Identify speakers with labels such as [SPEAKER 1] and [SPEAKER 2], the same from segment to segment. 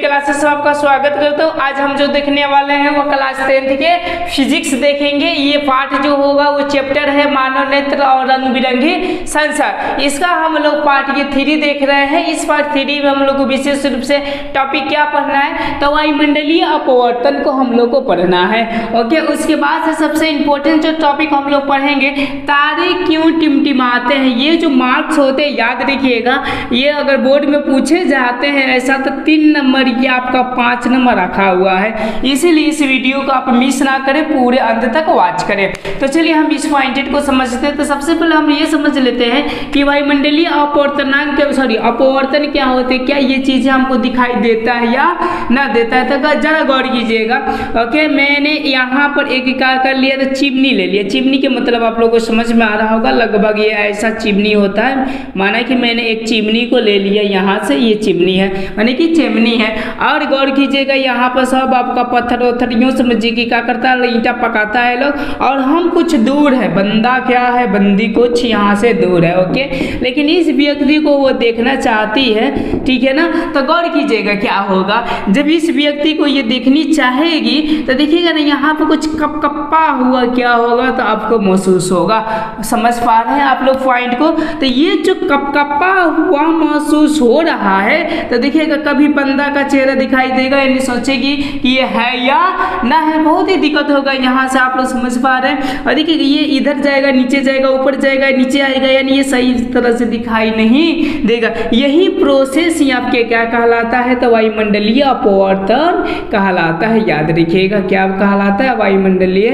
[SPEAKER 1] Classes में आपका स्वागत करता हूँ। आज हम जो देखने वाले हैं वो क्लास 10th के फिजिक्स देखेंगे। ये पार्ट जो होगा वो चैप्टर है मानव नेत्र और रंग बिरंगी संसार। इसका हम लोग पार्ट ये 3 देख रहे हैं। इस पार्ट 3 में हम लोग को विशेष रूप से टॉपिक क्या पढ़ना है, तो वायुमंडलीय अपवर्तन को हम लोग को पढ़ना है। ओके, उसके बाद से सबसे इंपॉर्टेंट जो टॉपिक हम लोग पढ़ेंगे, तारे क्यों टिमटिमाते हैं। ये जो मार्क्स होते हैं याद रखिएगा, ये अगर बोर्ड में पूछे जाते हैं ऐसा तो 3 नंबर या आपका 5 नंबर रखा हुआ है। इसीलिए इस वीडियो को आप मिस ना करें, पूरे अंत तक वॉच करें। तो चलिए हम इस पॉइंटेड को समझते हैं। तो सबसे पहले हम ये समझ लेते हैं कि वायुमंडलीय अपवर्तनांक अपवर्तन क्या होते हैं, क्या ये चीजें हमको दिखाई देता है या ना देता है। तो जरा गौर कीजिएगा। ओके, मैंने यहाँ पर एक क्या कर लिया, तो चिमनी ले लिया। चिमनी के मतलब आप लोगों को समझ में आ रहा होगा, लगभग ये ऐसा चिमनी होता है। माना कि मैंने एक चिमनी को ले लिया, यहाँ से ये चिमनी है, माने कि चिमनी है। और गौर कीजिएगा यहाँ पर सब आपका पत्थर वत्थर यूँ समझिए कि क्या करता है, ईंटा पकाता है लोग। और हम कुछ दूर है, बंदा क्या है, बंदी कुछ यहाँ से दूर है। ओके, लेकिन इस व्यक्ति को वो देखना चाहती है, ठीक है ना। तो गौर कीजिएगा क्या होगा, जब इस व्यक्ति को ये देखनी चाहेगी तो देखिएगा ना यहाँ पर कुछ कपकपा हुआ क्या होगा, तो आपको महसूस होगा। समझ पा रहे हैं आप लोग पॉइंट को। तो ये जो कपकपा हुआ महसूस हो रहा है, तो देखिएगा कभी बंदा का चेहरा दिखाई देगा, यानी सोचेगी कि ये है या ना है। बहुत ही दिक्कत होगा। यहाँ से आप लोग समझ पा रहे हैं। और देखिए ये इधर जाएगा, नीचे जाएगा, ऊपर जाएगा, नीचे आएगा, यानी ये सही तरह से दिखाई नहीं देगा। यही प्रोसेस ही आपके क्या कहलाता है, तो वायुमंडलीय अपवर्तन कहलाता है। याद रखिएगा क्या कहलाता है, वायुमंडलीय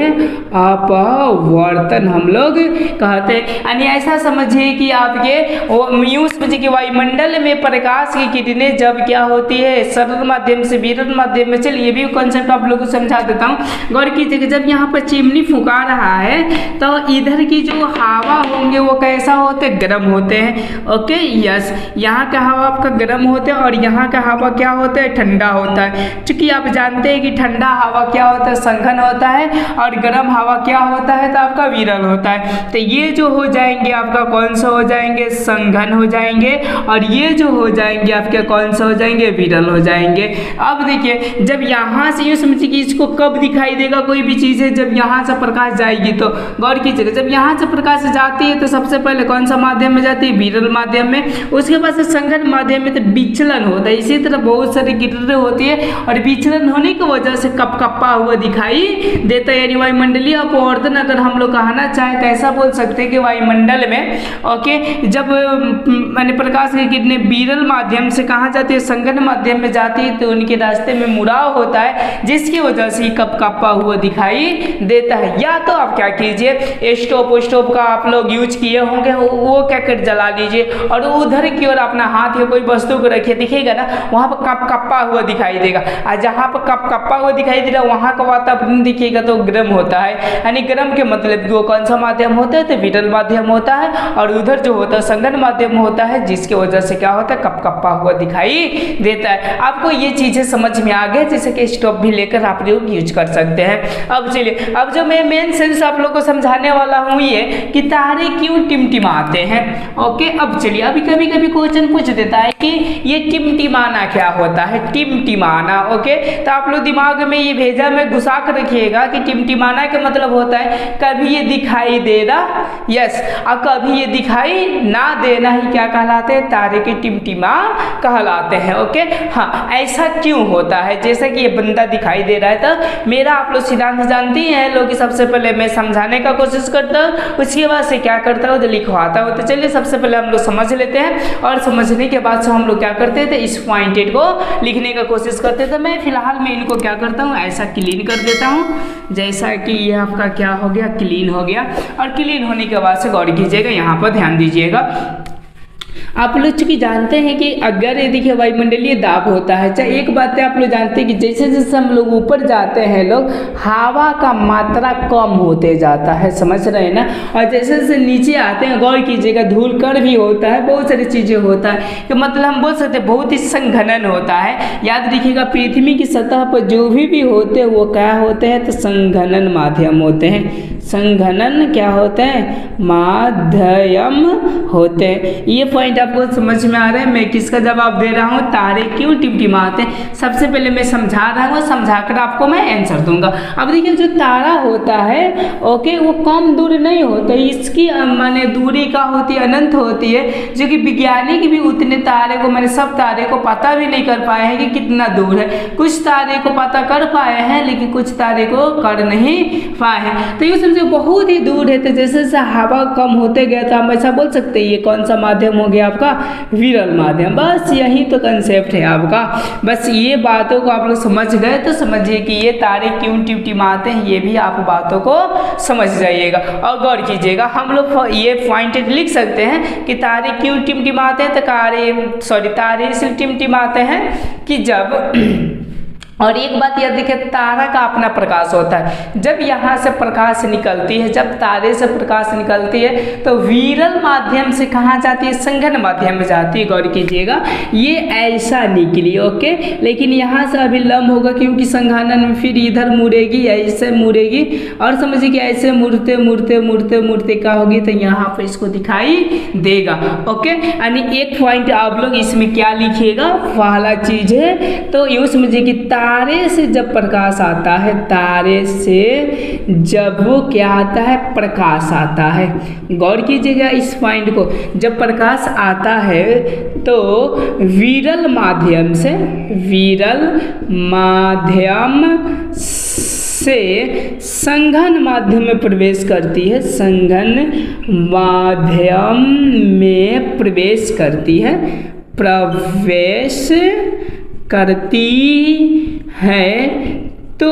[SPEAKER 1] अपवर्तन हम लोग कहते हैं। यानी ऐसा समझिए कि आपके यूं समझिए कि वायुमंडल में प्रकाश की किरणें जब क्या होती है, सरल माध्यम से विरल माध्यम में। चलिए ये भी कॉन्सेप्ट आप लोगों को समझा देता हूँ। गौर कीजिएगा, जब यहाँ पर चिमनी फुका रहा है तो इधर की जो हवा होंगे वो कैसा होते हैं, गर्म होते हैं। ओके, यस, यहाँ का हवा आपका गर्म होते हैं और यहाँ का हवा क्या होता है, ठंडा होता है। चूंकि आप जानते हैं कि ठंडा हवा क्या होता है, संघन होता है, और गर्म हवा क्या होता है, तो आपका विरल होता है। तो ये जो हो जाएंगे आपका कौन सा हो जाएंगे, संघन हो जाएंगे, और ये जो हो जाएंगे आपके कौन सा हो जाएंगे, विरल हो जाएंगे। अब देखिए जब यहाँ से ये समझिए कि इसको कब दिखाई देगा कोई भी चीज़ है, जब यहाँ से प्रकाश जाएगी। तो गौर कीजिएगा, जब यहाँ से प्रकाश जाती है तो सबसे पहले कौन सा माध्यम में जाती है, विरल माध्यम में। उसके बाद से संघन माध्यम में तो विचलन होता है। इसी तरह बहुत सारी किरणें होती है और विचलन होने की वजह से कपकपा हुआ दिखाई देता है। यानी वायुमंडलीय अपवर्तन अगर हम लोग कहना चाहें तो ऐसा बोल सकते हैं कि वायुमंडल में ओके जब मैंने प्रकाश की किरणें विरल माध्यम से कहाँ जाती है, संघन माध्यम में जाती है, तो उनके रास्ते में मुड़ाव होता है, जिसकी वजह से कपकपा हुआ दिखाई देता है। या तो आप क्या कीजिए, स्टोव का आप लोग यूज किए होंगे, वो क्या कर जला लीजिए और उधर की ओर अपना हाथ या कोई वस्तु को रखिए, दिखेगा ना वहाँ पर कपकपा हुआ दिखाई देगा। और जहाँ पर कपकपा हुआ दिखाई दे रहा है वहाँ का वातावरण दिखेगा तो गर्म होता है। यानी गर्म के मतलब वो कौन सा माध्यम होता है, तो विरल माध्यम होता है, और उधर जो होता है संघन माध्यम होता है, जिसकी वजह से क्या होता है, कपकपा हुआ दिखाई देता है। आपको ये चीजें समझ में आ गए, जैसे कि स्टोव भी लेकर आप लोग यूज कर सकते हैं। अब चलिए, अब जो मैं मेन सेंस आप लोग को समझाने वाला हूँ ये कि तारे क्यों टिमटिमाते हैं। ओके, अब चलिए, अभी कभी कभी क्वेश्चन पूछ देता है कि ये टिमटिमाना क्या होता है, टिमटिमाना। ओके, तो आप लोग दिमाग में ये भेजा में घुसा कर रखिएगा कि टिमटिमाना का मतलब होता है कभी ये दिखाई देना, यस, और कभी ये दिखाई ना देना ही क्या कहलाते हैं, तारे के टिमटिमा कहलाते हैं। ओके, हाँ, ऐसा क्यों होता है। जैसे कि ये बंदा दिखाई दे रहा है, तो मेरा आप लोग सिद्धांत जानती हैं लोग, सबसे पहले मैं समझाने का कोशिश करता हूँ, उसके बाद से क्या करता हूँ, जो लिखवाता हूँ। तो चलिए सबसे पहले हम लोग समझ लेते हैं, और समझने के बाद से हम लोग क्या करते थे, इस पॉइंटेड को लिखने का कोशिश करते थे। मैं फिलहाल मैं इनको क्या करता हूँ, ऐसा क्लीन कर देता हूँ, जैसा कि ये आपका क्या हो गया, क्लीन हो गया। और क्लीन होने के बाद से गौर कीजिएगा, यहाँ पर ध्यान दीजिएगा। आप लोग चूंकि जानते हैं कि अगर ये देखिए वायुमंडलीय दाब होता है, चाहे एक बात है आप लोग जानते हैं कि जैसे जैसे हम लोग ऊपर जाते हैं लोग, हवा का मात्रा कम होते जाता है, समझ रहे हैं ना। और जैसे जैसे नीचे आते हैं, गौर कीजिएगा, धूल कण भी होता है, बहुत सारी चीज़ें होता है। तो मतलब हम बोल सकते हैं बहुत ही संघनन होता है। याद रखिएगा, पृथ्वी की सतह पर जो भी होते हैं वो क्या होते हैं, तो संघनन माध्यम होते हैं। संघनन क्या होते हैं, माध्यम होते हैं। ये पॉइंट आपको समझ में आ रहा है मैं किसका जवाब दे रहा हूँ, तारे क्यों टिमटिमाते हैं। सबसे पहले मैं समझा रहा हूँ, समझाकर आपको मैं आंसर दूंगा। अब देखिए जो तारा होता है ओके वो कम दूर नहीं होता, इसकी माने दूरी का होती है अनंत होती है, जो कि वैज्ञानिक भी उतने तारे को मैंने सब तारे को पता भी नहीं कर पाए हैं कि कितना दूर है। कुछ तारे को पता कर पाए हैं लेकिन कुछ तारे को कर नहीं पाए हैं। तो ये समझो बहुत ही दूर है। तो जैसे जैसे हवा कम होते गया तो हम ऐसा बोल सकते हैं ये कौन सा माध्यम हो गया आपका, विरल माध्यम। बस यही तो कंसेप्ट है आपका। बस ये बातों को आप लोग समझ गए तो समझिए कि ये तारे क्यों टिमटिमाते हैं, ये भी आप बातों को समझ जाइएगा और गौर कीजिएगा। हम लोग ये पॉइंट लिख सकते हैं कि तारे क्यों टिमटिमाते हैं, तो तारे इसलिए टिमटिमाते हैं कि जब और एक बात याद रखिए तारा का अपना प्रकाश होता है। जब यहाँ से प्रकाश निकलती है, जब तारे से प्रकाश निकलती है तो विरल माध्यम से कहाँ जाती है, संघन माध्यम में जाती है। गौर कीजिएगा ये ऐसा निकली ओके, लेकिन यहाँ से अभिलंब होगा क्योंकि संघनन में फिर इधर मुड़ेगी, ऐसे मुड़ेगी और समझिए कि ऐसे मुड़ते मुड़ते मुड़ते मुड़ते क्या होगी तो यहाँ पर इसको दिखाई देगा ओके। यानी एक पॉइंट आप लोग इसमें क्या लिखिएगा, पहला चीज है तो यूँ समझिए कि तारे से जब प्रकाश आता है, तारे से जब वो क्या आता है, प्रकाश आता है। गौर कीजिएगा इस पॉइंट को, जब प्रकाश आता है तो विरल माध्यम से, विरल माध्यम से संघन माध्यम में प्रवेश करती है, संघन माध्यम में प्रवेश करती है, प्रवेश करती है तो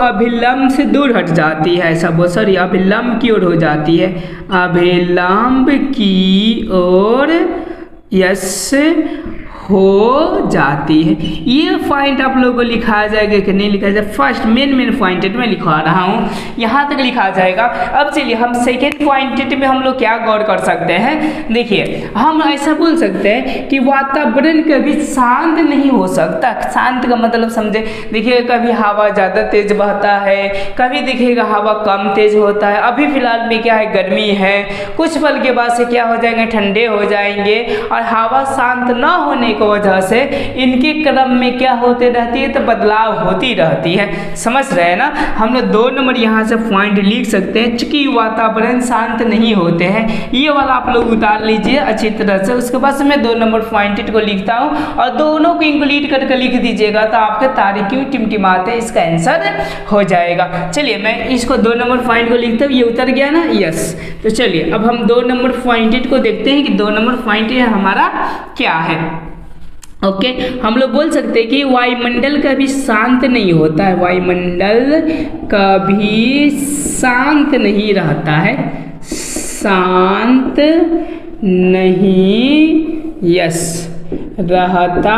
[SPEAKER 1] अभिलंब से दूर हट जाती है, ऐसा बहुत सॉरी अभिलंब की ओर हो जाती है, अभिलंब की ओर यस हो जाती है। ये पॉइंट आप लोगों को लिखा जाएगा कि नहीं लिखा जाएगा, फर्स्ट मेन पॉइंटेड में लिखवा रहा हूँ, यहाँ तक लिखा जाएगा। अब चलिए हम सेकेंड पॉइंटेड में हम लोग क्या गौर कर सकते हैं। देखिए हम ऐसा बोल सकते हैं कि वातावरण कभी शांत नहीं हो सकता। शांत का मतलब समझे, देखिए कभी हवा ज़्यादा तेज बहता है, कभी देखिएगा हवा कम तेज होता है। अभी फिलहाल में क्या है, गर्मी है, कुछ पल के बाद से क्या हो जाएंगे, ठंडे हो जाएंगे। और हवा शांत न होने की वजह से इनके क्रम में क्या होते रहती है, तो बदलाव होती रहती है। समझ रहे हैं ना, हम लोग 2 नंबर यहाँ से पॉइंट लिख सकते हैं। चूंकि वातावरण शांत नहीं होते हैं, ये वाला आप लोग उतार लीजिए अच्छी तरह से। उसके बाद से मैं 2 नंबर पॉइंट को लिखता हूँ और दोनों को इंक्लूड करके लिख दीजिएगा तो आपके तारे क्यों टिमटिमाते हैं इसका आंसर हो जाएगा। चलिए मैं इसको 2 नंबर पॉइंट को लिखता हूँ, ये उतर गया ना, यस। तो चलिए अब हम 2 नंबर पॉइंट को देखते हैं कि 2 नंबर पॉइंट हमारा क्या है ओके। हम लोग बोल सकते हैं कि वायुमंडल कभी शांत नहीं होता है, वायुमंडल कभी शांत नहीं रहता है, शांत नहीं यस रहता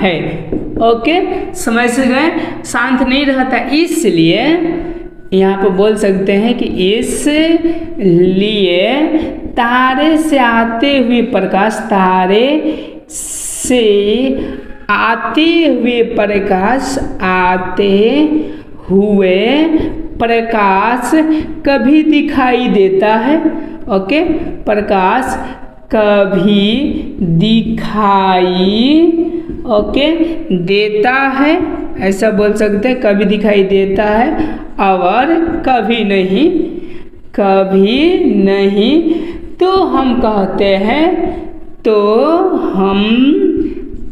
[SPEAKER 1] है ओके। समझ गए, शांत नहीं रहता, इसलिए यहाँ पर बोल सकते हैं कि इसलिए तारे से आते हुए प्रकाश, तारे से आते हुए प्रकाश, आते हुए प्रकाश कभी दिखाई देता है ओके। प्रकाश कभी दिखाई ओके देता है, ऐसा बोल सकते हैं, कभी दिखाई देता है और कभी नहीं, कभी नहीं। तो हम कहते हैं, तो हम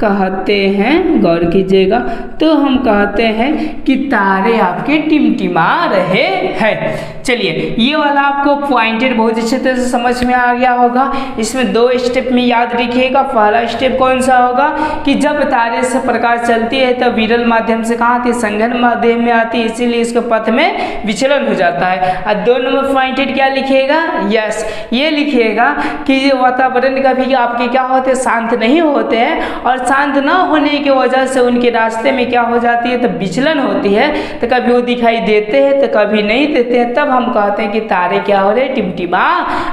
[SPEAKER 1] कहते हैं, गौर कीजिएगा, तो हम कहते हैं कि तारे आपके टिमटिमा रहे हैं। चलिए ये वाला आपको पॉइंटेड बहुत अच्छे तरह से समझ में आ गया होगा। इसमें 2 स्टेप में याद रखिएगा। पहला स्टेप कौन सा होगा कि जब तारे से प्रकाश चलती है तो विरल माध्यम से कहाँ आती है, संघन माध्यम में आती है, इसीलिए इसके पथ में विचलन हो जाता है। और 2 नंबर पॉइंटेड क्या लिखिएगा, यस ये लिखिएगा कि वातावरण कभी आपके क्या होते, शांत नहीं होते हैं और शांत न होने की वजह से उनके रास्ते में क्या हो जाती है, तो विचलन होती है। तो कभी वो दिखाई देते हैं तो कभी नहीं देते हैं, तब हम कहते हैं कि तारे क्या हो रहे, टिमटिमा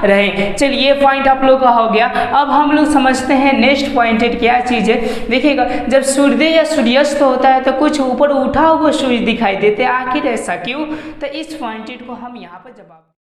[SPEAKER 1] रहे। चलिए ये पॉइंट आप लोग का हो गया। अब हम लोग समझते हैं नेक्स्ट पॉइंटेड क्या चीज़ है। देखिएगा जब सूर्योदय या सूर्यास्त होता है तो कुछ ऊपर उठा हुआ सूर्य दिखाई देते हैं, आखिर ऐसा क्यों, तो इस पॉइंटेड को हम यहाँ पर जवाब